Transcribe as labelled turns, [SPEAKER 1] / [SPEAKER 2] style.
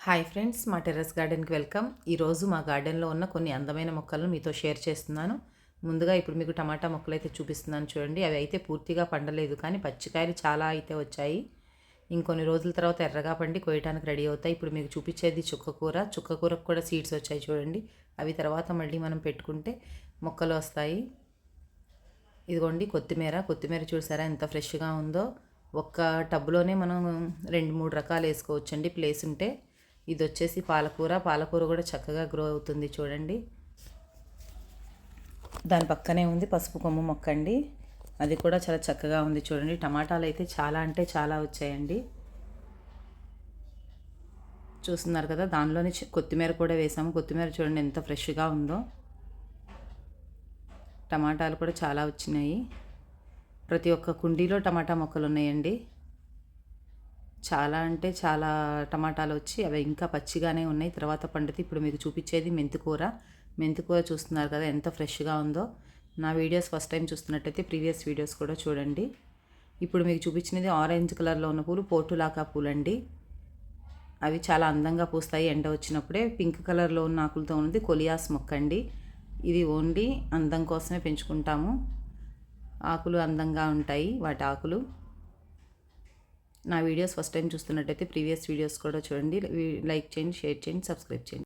[SPEAKER 1] Hi friends, మా terrace గార్డెన్కి welcome. ఈరోజు మా గార్డెన్లో ఉన్న కొన్ని అందమైన మొక్కలను మీతో షేర్ చేస్తున్నాను. ముందుగా ఇప్పుడు మీకు టమాటా మొక్కలు అయితే చూపిస్తున్నాను చూడండి. అవి అయితే పూర్తిగా పండలేదు, కానీ పచ్చికాయలు చాలా అయితే వచ్చాయి. ఇంకొన్ని రోజుల తర్వాత ఎర్రగా పండి కోయటానికి రెడీ అవుతాయి. ఇప్పుడు మీకు చూపించేది చుక్కకూర. చుక్కకూరకు కూడా సీడ్స్ వచ్చాయి చూడండి. అవి తర్వాత మళ్ళీ మనం పెట్టుకుంటే మొక్కలు వస్తాయి. ఇదిగోండి కొత్తిమీర. కొత్తిమీర చూసారా ఎంత ఫ్రెష్గా ఉందో. ఒక్క టబ్లోనే మనం 2-3 రకాలు వేసుకోవచ్చండి ప్లేస్ ఉంటే. ఇది వచ్చేసి పాలకూర. పాలకూర కూడా చక్కగా గ్రో అవుతుంది చూడండి. దాని పక్కనే ఉంది పసుపు కొమ్ము మొక్క అండి. అది కూడా చాలా చక్కగా ఉంది చూడండి. టమాటాలు అయితే చాలా అంటే చాలా వచ్చాయండి. చూస్తున్నారు కదా, దానిలోనే కొత్తిమీర కూడా వేసాము. కొత్తిమీర చూడండి ఎంత ఫ్రెష్గా ఉందో. టమాటాలు కూడా చాలా వచ్చినాయి. ప్రతి ఒక్క కుండీలో టమాటా మొక్కలు ఉన్నాయండి. చాలా అంటే చాలా టమాటాలు వచ్చి అవి ఇంకా పచ్చిగానే ఉన్నాయి. తర్వాత పండితే ఇప్పుడు మీకు చూపించేది మెంతికూర. మెంతికూర చూస్తున్నారు కదా ఎంత ఫ్రెష్గా ఉందో. నా వీడియోస్ ఫస్ట్ టైం చూస్తున్నట్టయితే ప్రీవియస్ వీడియోస్ కూడా చూడండి. ఇప్పుడు మీకు చూపించినది ఆరెంజ్ కలర్లో ఉన్న పూలు పోటులాకా పూలండి. అవి చాలా అందంగా పూస్తాయి ఎండ వచ్చినప్పుడే. పింక్ కలర్లో ఉన్న ఆకులతో ఉన్నది కొలియాస్ మొక్క అండి. ఇది ఓన్లీ అందం కోసమే పెంచుకుంటాము. ఆకులు అందంగా ఉంటాయి వాటి ఆకులు. నా వీడియోస్ ఫస్ట్ టైం చూస్తున్నట్టయితే ప్రీవియస్ వీడియోస్ కూడా చూడండి. లైక్ చేయండి, షేర్ చేయండి, సబ్స్క్రైబ్ చేయండి.